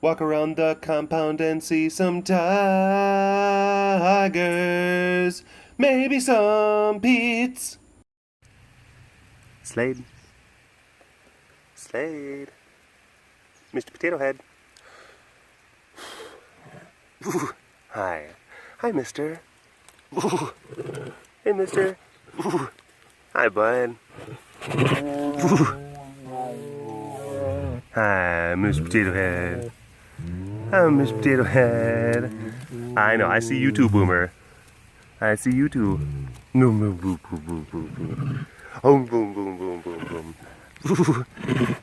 Walk around the compound and see some tigers. Maybe some Pete's. Slade. Slade. Mr. Potato Head. Hi. Hi, mister. Hey, mister. Hi, bud. Hi, Mr. Potato Head. I'm Mr. Potato Head. I know, I see you too, Boomer. I see you too. Boom, boom, boom, boom, boom, boom, boom. Oh, boom, boom, boom, boom, boom.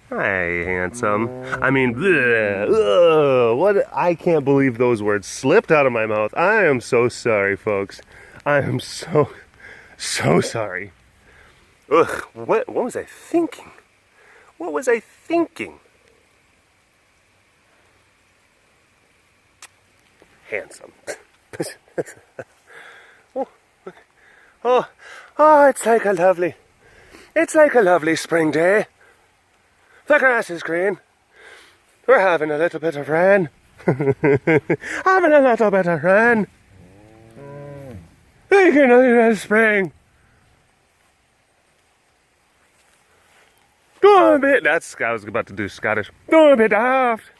Hi, handsome. I mean, bleh, ugh, what? I can't believe those words slipped out of my mouth. I am so sorry, folks. I am so sorry. Ugh, what was I thinking? What was I thinking? Handsome. oh, it's like a lovely spring day. The grass is green. We're having a little bit of rain. Having a little bit of rain. Thinking of spring. Go a bit. I was about to do Scottish. Go a bit daft.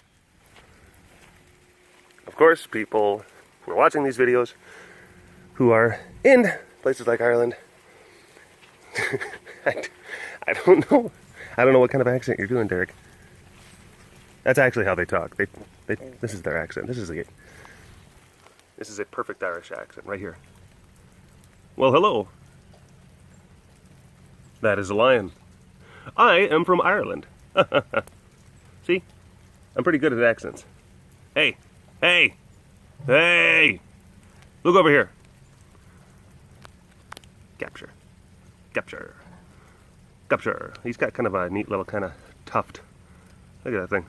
Of course, people who are watching these videos who are in places like Ireland, I don't know. I don't know what kind of accent you're doing, Derek. That's actually how they talk. This is their accent. This is a perfect Irish accent right here. Well, hello. That is a lion. I am from Ireland. See? I'm pretty good at accents. Hey! Hey! Hey! Look over here. Capture. Capture. Capture. He's got kind of a neat little kind of tuft. Look at that thing.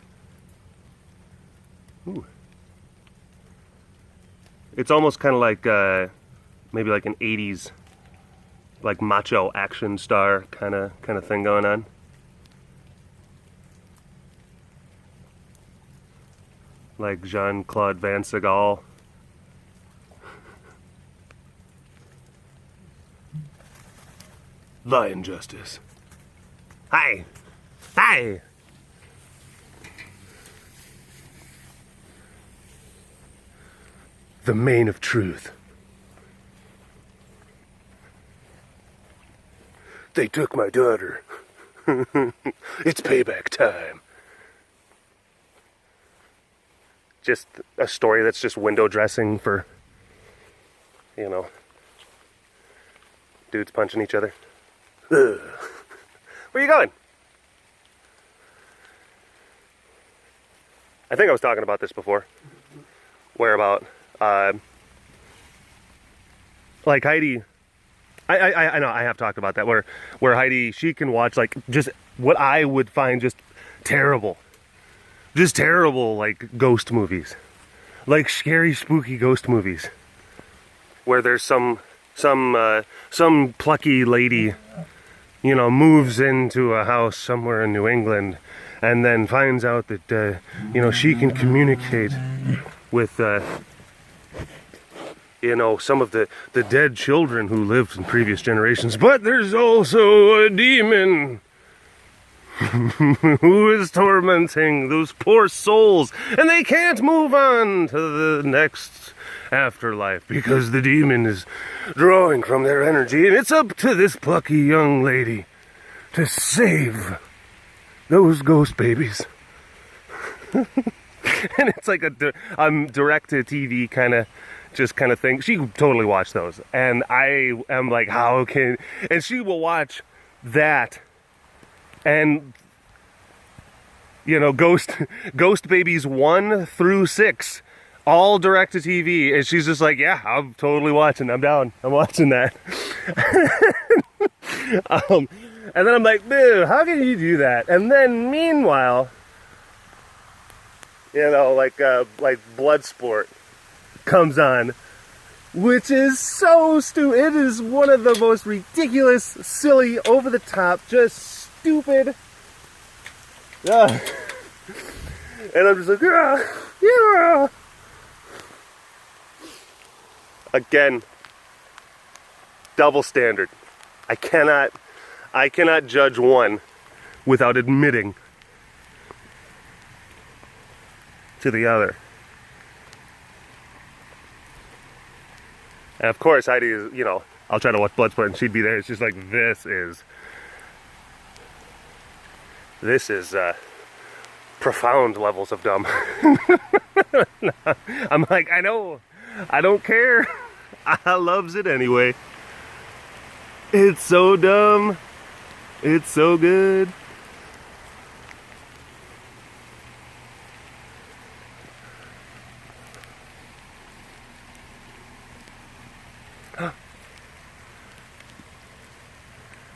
Ooh. It's almost kind of like maybe like an 80s like macho action star kind of thing going on. Like Jean-Claude Van Segal. Lion Justice. Hi! Hi! The mane of truth. They took my daughter. It's payback time. Just a story that's just window dressing for, you know, dudes punching each other. Ugh. Where are you going? I think I was talking about this before. Where about, like Heidi, I know I have talked about that, where Heidi, she can watch like just what I would find just terrible like ghost movies, like scary, spooky ghost movies, where there's some plucky lady, you know, moves into a house somewhere in New England, and then finds out that you know, she can communicate with you know, some of the dead children who lived in previous generations, but there's also a demon who is tormenting those poor souls, and they can't move on to the next afterlife because the demon is drawing from their energy, and it's up to this plucky young lady to save those ghost babies. And it's like a direct-to-TV kind of thing. She totally watched those, and I am like, how can... And she will watch that, and, you know, Ghost Babies 1 through 6, all direct-to-TV, and she's just like, yeah, I'm totally watching, I'm down, I'm watching that. And then I'm like, dude, how can you do that? And then, meanwhile, you know, like Bloodsport comes on, which is so stupid. It is one of the most ridiculous, silly, over the top, just stupid. And I'm just like, yeah, yeah. Again, double standard. I cannot judge one without admitting to the other. And of course, Heidi is, you know, I'll try to watch Bloodsport and she'd be there. It's just like, this is profound levels of dumb. I'm like, I know, I don't care. I loves it anyway. It's so dumb. It's so good.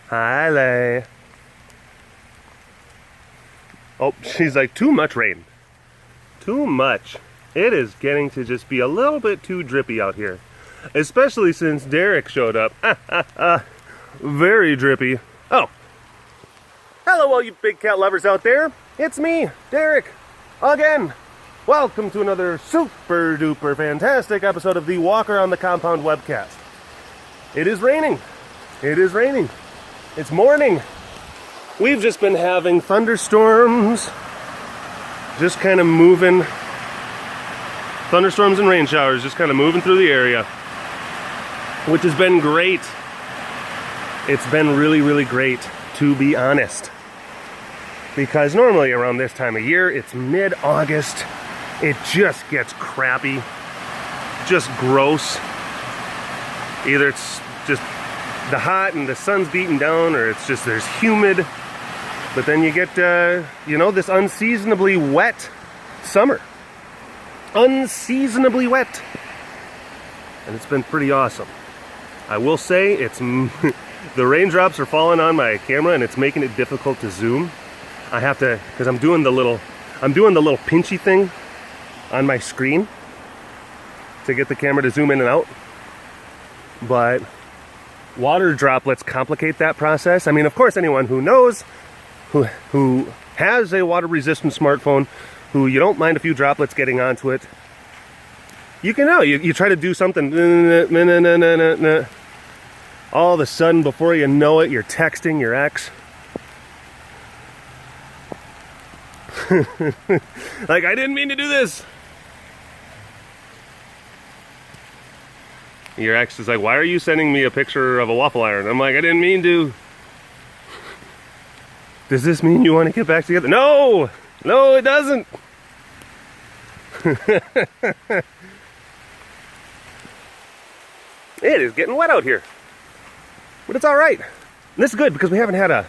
Hi, Lay. Oh, she's like, too much rain. Too much. It is getting to just be a little bit too drippy out here. Especially since Derek showed up. Very drippy. Oh. Hello, all you big cat lovers out there. It's me, Derek. Again. Welcome to another super duper fantastic episode of the Walker on the Compound webcast. It is raining. It is raining. It's morning. We've just been having thunderstorms. Just kind of moving. Thunderstorms and rain showers just kind of moving through the area. Which has been great. It's been really, really great, to be honest. Because normally around this time of year, it's mid-August. It just gets crappy. Just gross. Either it's just the hot and the sun's beating down, or it's just there's humid. But then you get, you know, this unseasonably wet summer. Unseasonably wet. And it's been pretty awesome. I will say, it's the raindrops are falling on my camera and it's making it difficult to zoom. I have to, because I'm doing the little pinchy thing on my screen to get the camera to zoom in and out. But water droplets complicate that process. I mean, of course, anyone who knows, who has a water-resistant smartphone, who you don't mind a few droplets getting onto it, you can know. You try to do something, all of a sudden, before you know it, you're texting your ex. Like, I didn't mean to do this. Your ex is like, why are you sending me a picture of a waffle iron? I'm like, I didn't mean to. Does this mean you want to get back together? No! No, it doesn't. It is getting wet out here. But it's all right. And this is good because we haven't had a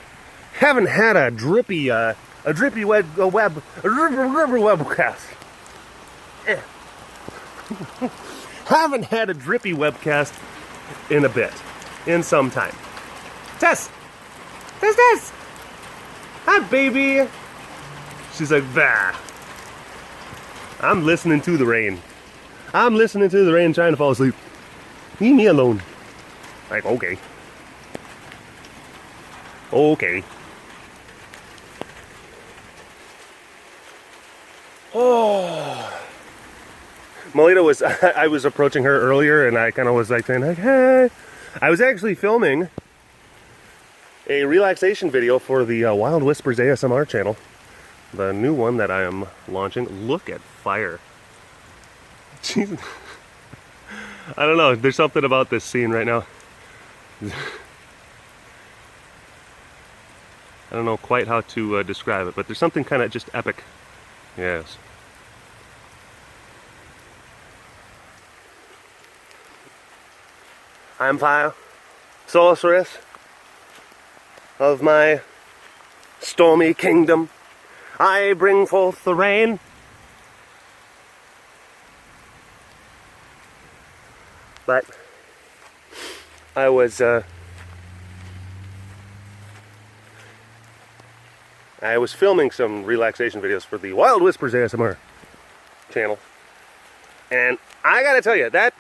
drippy webcast. Haven't had a drippy webcast in a bit, in some time. Tess. Hi, baby. She's like, bah. I'm listening to the rain. I'm listening to the rain, trying to fall asleep. Leave me alone. Like, okay. Okay. Oh. Melita was, I was approaching her earlier and I kind of was like saying, like, hey. I was actually filming a relaxation video for the Wild Whispers ASMR channel. The new one that I am launching. Look at fire. Jeez. I don't know, there's something about this scene right now. I don't know quite how to describe it, but there's something kind of just epic. Yes. I'm fire, sorceress of my stormy kingdom. I bring forth the rain. But I was filming some relaxation videos for the Wild Whispers ASMR channel, and I gotta tell you that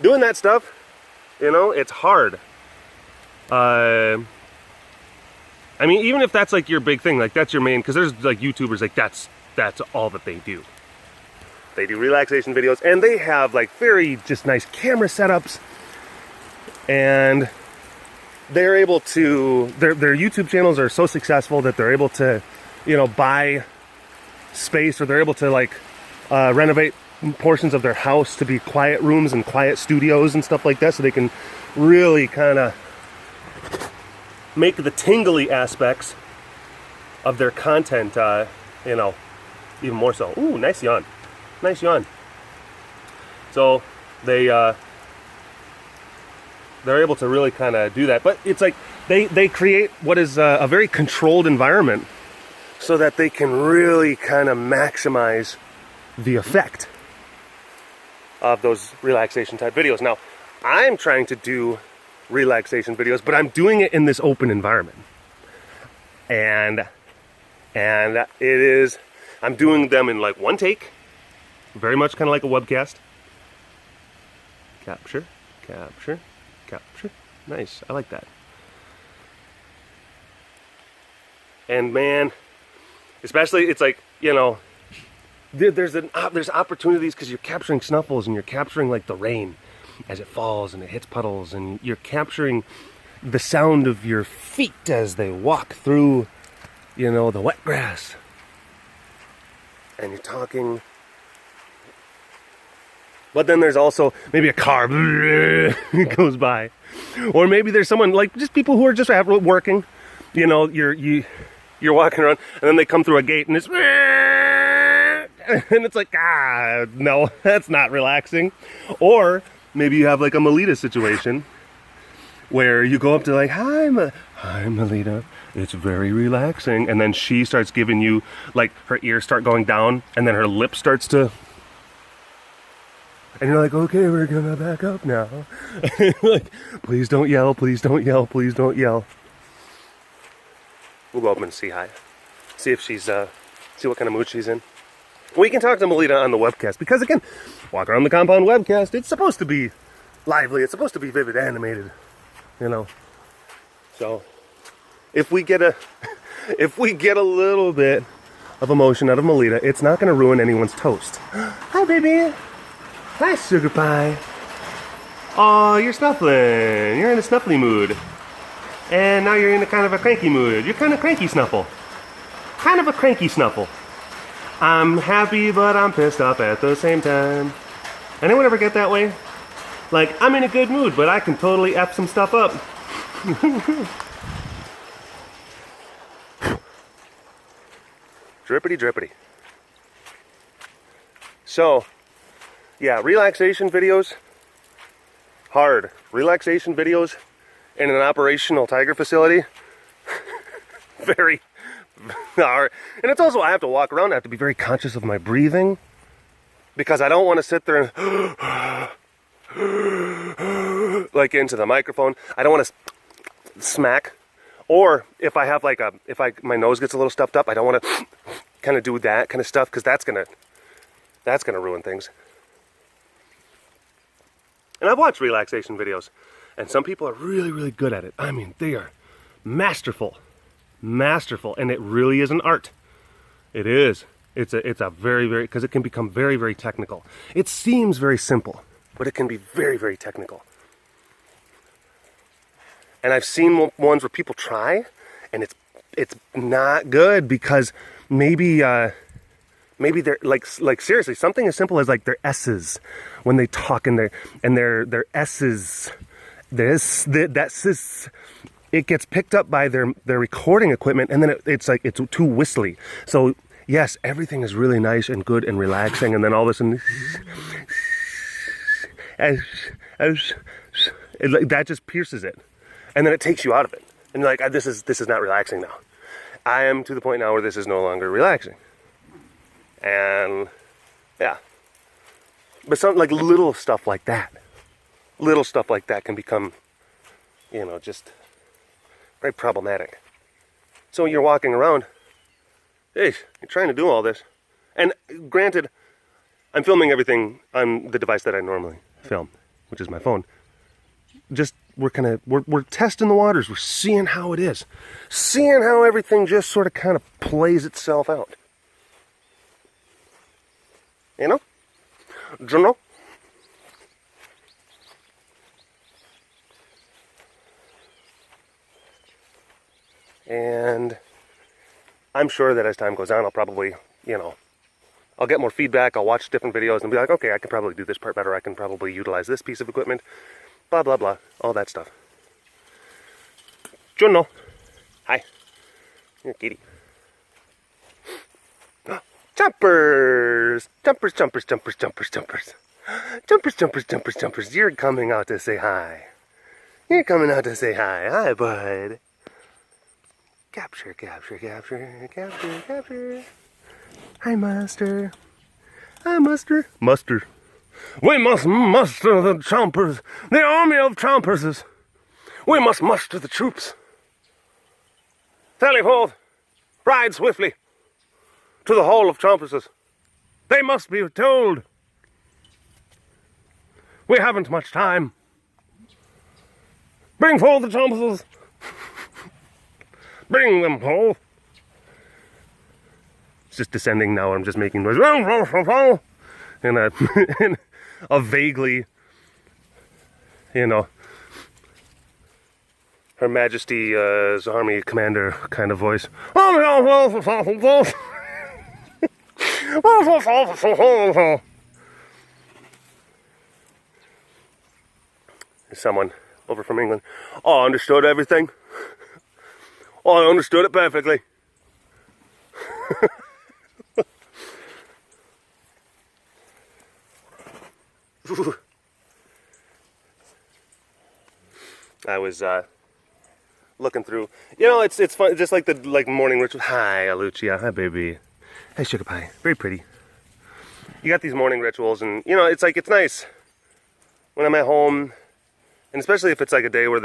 doing that stuff, you know, it's hard. I mean, even if that's like your big thing, like that's your main, because there's like YouTubers, like that's all that they do. They do relaxation videos, and they have like very just nice camera setups, and they're able to, their YouTube channels are so successful that they're able to, you know, buy space, or they're able to like renovate portions of their house to be quiet rooms and quiet studios and stuff like that, so they can really kind of make the tingly aspects of their content, you know, even more so. Ooh, nice yawn. Nice yawn. So they're able to really kind of do that. But it's like they create what is a very controlled environment so that they can really kind of maximize the effect of those relaxation type videos. Now, I'm trying to do relaxation videos, but I'm doing it in this open environment. And it is, I'm doing them in like one take, very much kind of like a webcast. Capture, capture, capture. Nice, I like that. And man, especially it's like, you know, there's opportunities because you're capturing snuffles and you're capturing like the rain as it falls and it hits puddles, and you're capturing the sound of your feet as they walk through, you know, the wet grass. And you're talking. But then there's also maybe a car goes by. Or maybe there's someone, like just people who are just working. You know, you're walking around and then they come through a gate and it's and it's like, no, that's not relaxing. Or maybe you have like a Melita situation where you go up to like, hi Melita, it's very relaxing. And then she starts giving you, like her ears start going down and then her lip starts to, and you're like, okay, we're gonna back up now. Like, please don't yell, please don't yell, please don't yell. We'll go up and see hi. See if she's, see what kind of mood she's in. We can talk to Melita on the webcast, because again, Walk Around the Compound webcast, it's supposed to be lively, it's supposed to be vivid, animated, you know. So, if we get a little bit of emotion out of Melita, it's not going to ruin anyone's toast. Hi, baby. Hi, sugar pie. Oh, you're snuffling. You're in a snuffly mood. And now you're in a kind of a cranky mood. You're kind of cranky snuffle. Kind of a cranky snuffle. I'm happy, but I'm pissed off at the same time. Anyone ever get that way? Like, I'm in a good mood, but I can totally F some stuff up. Drippity drippity. So, yeah, relaxation videos, hard. Relaxation videos in an operational tiger facility, very hard. And it's also, I have to walk around, I have to be very conscious of my breathing, because I don't want to sit there and like into the microphone. I don't want to smack. Or if I have like my nose gets a little stuffed up, I don't want to kind of do that kind of stuff, because that's gonna ruin things. And I've watched relaxation videos, and some people are really, really good at it. I mean, they are masterful, and it really is an art. It is. It's a very, very, because it can become very, very technical. It seems very simple, but it can be very, very technical. And I've seen ones where people try, and it's not good, because maybe they're like seriously, something as simple as like their S's when they talk, and their S's, it gets picked up by their recording equipment, and then it's like it's too whistly. So yes, everything is really nice and good and relaxing, and then all of a sudden that just pierces it. And then it takes you out of it. And you're like, this is not relaxing now. I am to the point now where this is no longer relaxing. And yeah. But some like little stuff like that can become, you know, just very problematic. So when you're walking around, hey, you're trying to do all this. And granted, I'm filming everything on the device that I normally film, which is my phone. Just we're testing the waters. We're seeing how it is, seeing how everything just sort of kind of plays itself out. You know? Do you know? And I'm sure that as time goes on, I'll probably, I'll get more feedback. I'll watch different videos and be like, okay, I can probably do this part better. I can probably utilize this piece of equipment. Blah, blah, blah. All that stuff. Juno. Hi. You're a kitty. Jumpers! Jumpers, jumpers, jumpers, jumpers, jumpers. Jumpers, jumpers, jumpers, jumpers. You're coming out to say hi. You're coming out to say hi. Hi, bud. Capture, capture, capture, capture, capture. Hi, Master. Hi, Master. Muster. We must muster the chompers, the army of chomperses. We must muster the troops. Sally forth, ride swiftly to the hall of chomperses. They must be told. We haven't much time. Bring forth the chomperses. Bring them forth. It's just descending now. I'm just making noise. And a vaguely, Her Majesty's army commander kind of voice. Someone over from England. Oh, I understood everything. Oh, I understood it perfectly. I was looking through. It's fun, just like the morning ritual. Hi, Alucia. Hi, baby. Hi, Sugar Pie. Very pretty. You got these morning rituals, and it's nice when I'm at home, and especially if it's like a day where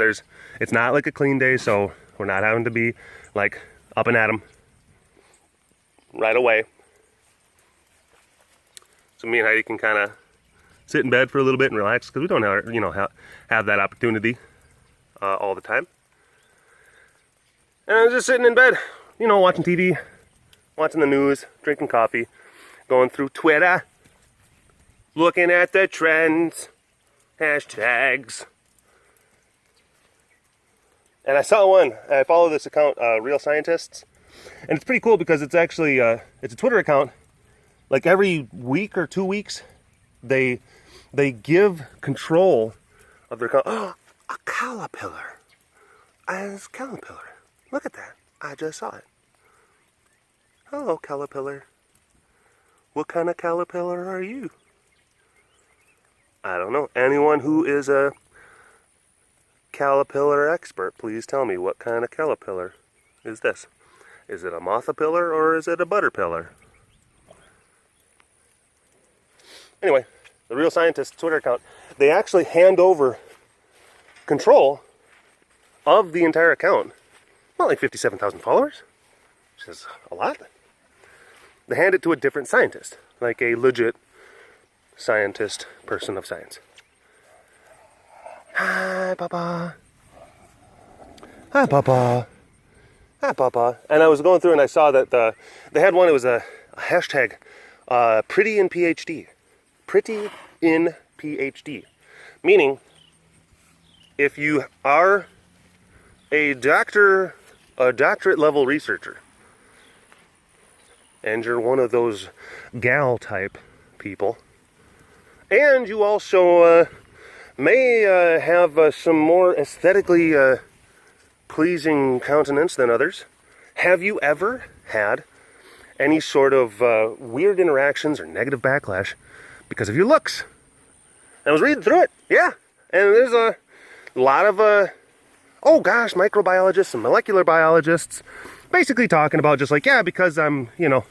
it's not like a clean day, so we're not having to be like up and at 'em right away. So me and Heidi can kind of sit in bed for a little bit and relax, because we don't have that opportunity all the time. And I was just sitting in bed, watching TV, watching the news, drinking coffee, going through Twitter, looking at the trends, hashtags. And I saw one. I follow this account, Real Scientists, and it's pretty cool because it's actually it's a Twitter account. Like every week or 2 weeks, they give control of their account. Oh, a caterpillar. As caterpillar. Look at that. I just saw it. Hello, caterpillar. What kind of caterpillar are you? I don't know. Anyone who is a caterpillar expert, please tell me, what kind of caterpillar is this? Is it a mothapillar or is it a butterpillar? Anyway, the Real Scientist Twitter account, they actually hand over control of the entire account. Not like 57,000 followers, which is a lot. They hand it to a different scientist, like a legit scientist, person of science. Hi, Papa. Hi, Papa. Hi, Papa. And I was going through and I saw that they had one, it was a hashtag, pretty in PhD. Pretty in PhD. Meaning, if you are a doctorate level researcher, and you're one of those gal type people, and you also may have some more aesthetically pleasing countenance than others, have you ever had any sort of weird interactions or negative backlash because of your looks? I was reading through it, yeah, and there's a lot of microbiologists and molecular biologists basically talking about just like, yeah, because I'm a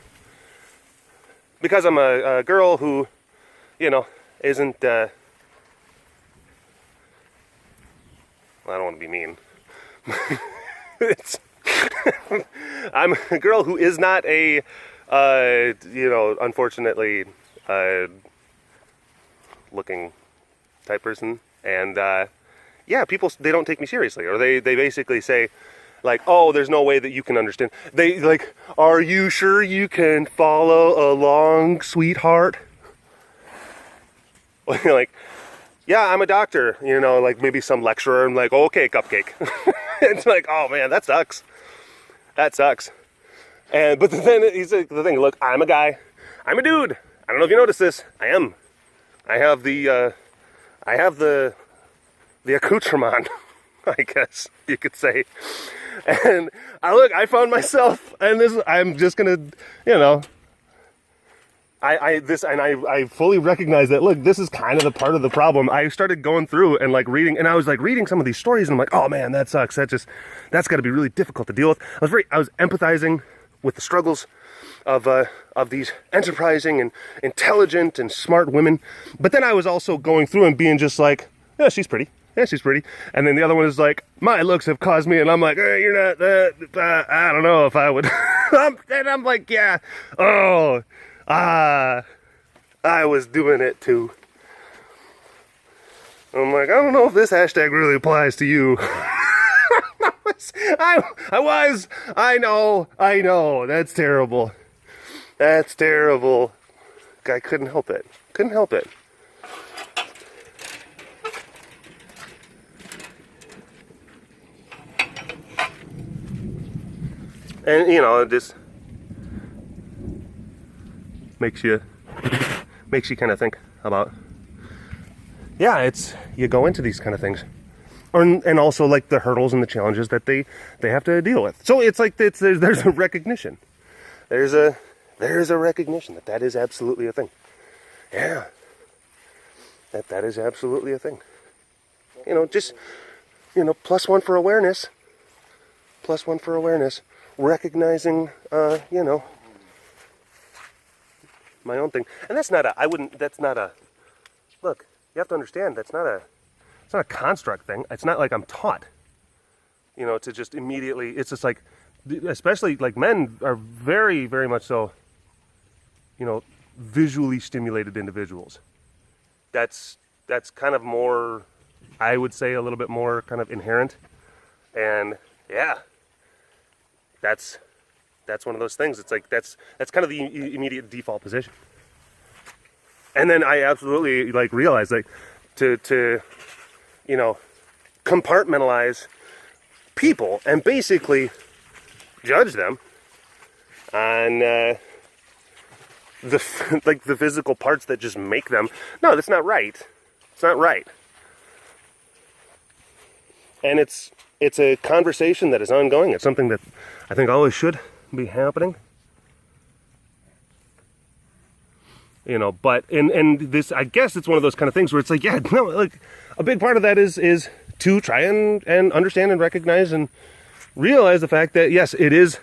girl who, isn't, I don't want to be mean. I'm a girl who is not a, unfortunately, looking type person. And, yeah, people, they don't take me seriously, or they basically say, like, oh, there's no way that you can understand. They, like, are you sure you can follow along, sweetheart? Like, yeah, I'm a doctor, you know, like maybe some lecturer, and like, okay, cupcake. It's like, oh man, that sucks. That sucks. But then he's like, the thing, look, I'm a guy. I'm a dude. I don't know if you noticed this. I am. I have the accoutrement, I guess you could say. And I found myself, and I'm just gonna, you know, I fully recognize that, look, this is kind of the part of the problem. I started going through and like reading, and I was like reading some of these stories, and I'm like, oh man, that sucks. That's got to be really difficult to deal with. I was empathizing with the struggles of these enterprising and intelligent and smart women. But then I was also going through and being just like, yeah, she's pretty. Yeah, she's pretty. And then the other one is like, my looks have caused me, and I'm like, hey, you're not that, I don't know if I would. And I'm like, yeah, oh, I was doing it too. I'm like, I don't know if this hashtag really applies to you. I know, that's terrible. That's terrible. I couldn't help it. And, you know, it just makes you kind of think about, yeah, you go into these kind of things. And also like the hurdles and the challenges that they have to deal with. So it's like there's a recognition. There's a recognition that is absolutely a thing. Yeah. That is absolutely a thing. You know, just, you know, +1 for awareness. +1 for awareness. Recognizing, you know, my own thing. And look, you have to understand, it's not a construct thing. It's not like I'm taught, you know, to just immediately, it's just like, especially like men are very, very much so, you know, visually stimulated individuals. That's kind of more, I would say, a little bit more kind of inherent. And yeah, that's one of those things. It's like, that's kind of the immediate default position. And then I absolutely like realized, like, to you know, compartmentalize people and basically judge them on the physical parts that just make them. No, that's not right. It's not right. And it's a conversation that is ongoing. It's something that I think always should be happening. You know, but and this, I guess it's one of those kind of things where it's like, yeah, no, like a big part of that is to try and understand and recognize and realize the fact that yes, there's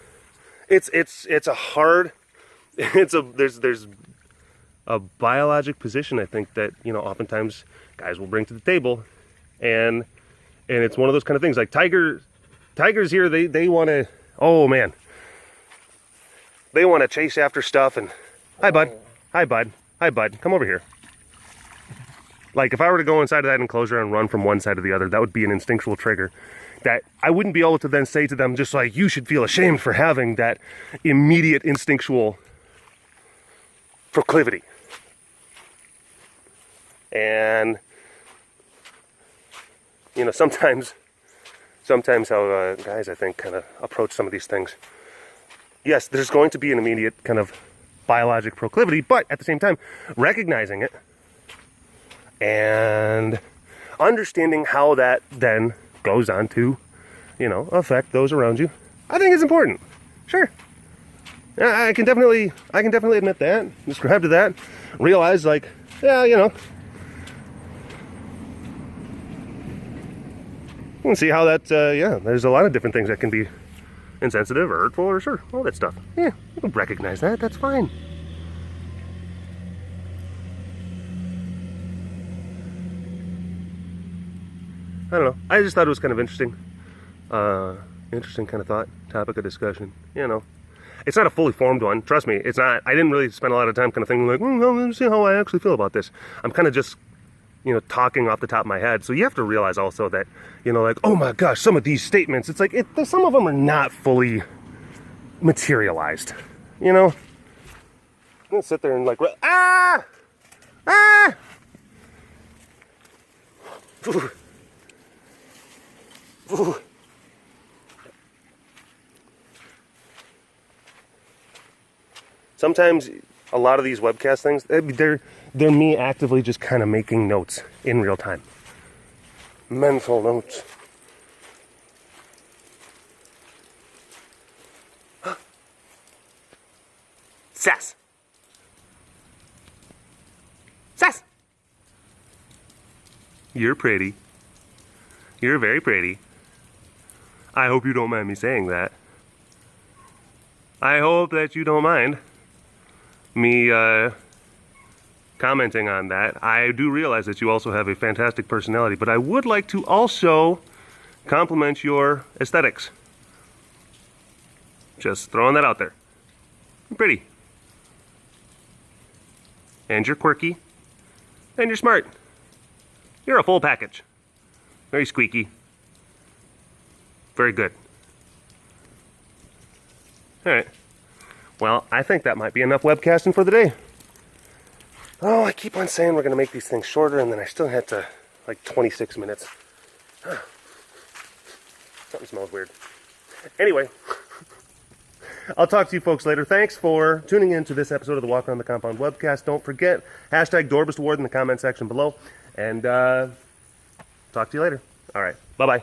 a biologic position, I think, that, you know, oftentimes guys will bring to the table, and it's one of those kind of things like tigers here, they want to, oh man, they want to chase after stuff, and hi bud, come over here. Like, if I were to go inside of that enclosure and run from one side to the other, that would be an instinctual trigger that I wouldn't be able to then say to them, just like, you should feel ashamed for having that immediate instinctual proclivity. And, you know, sometimes how guys, I think, kind of approach some of these things. Yes, there's going to be an immediate kind of biologic proclivity, but at the same time, recognizing it and understanding how that then goes on to, you know, affect those around you, I think is important. Sure. I can definitely admit that, subscribe to that, realize, like, yeah, you know, you can see how that, yeah, there's a lot of different things that can be insensitive or hurtful or sure, all that stuff. Yeah, you can recognize that, that's fine. I don't know, I just thought it was kind of interesting. Interesting kind of thought, topic of discussion, you know. It's not a fully formed one, trust me, it's not. I didn't really spend a lot of time kind of thinking like, well, let me see how I actually feel about this. I'm kind of just, talking off the top of my head. So you have to realize also that, like, oh my gosh, some of these statements, it's like, some of them are not fully materialized, I'm gonna sit there and like, ah! Ooh. Ooh. Sometimes a lot of these webcast things, they're me actively just kind of making notes in real time. Mental notes. Sass. Sass. You're pretty. You're very pretty. I hope you don't mind me saying that. I hope that you don't mind me commenting on that. I do realize that you also have a fantastic personality, but I would like to also compliment your aesthetics. Just throwing that out there. You're pretty. And you're quirky. And you're smart. You're a full package. Very squeaky. Very good. Alright. Well, I think that might be enough webcasting for the day. Oh, I keep on saying we're going to make these things shorter, and then I still had to, like, 26 minutes. Something smells weird. Anyway, I'll talk to you folks later. Thanks for tuning in to this episode of the Walk Around the Compound webcast. Don't forget, hashtag Dorbist Award in the comment section below. And talk to you later. All right. Bye-bye.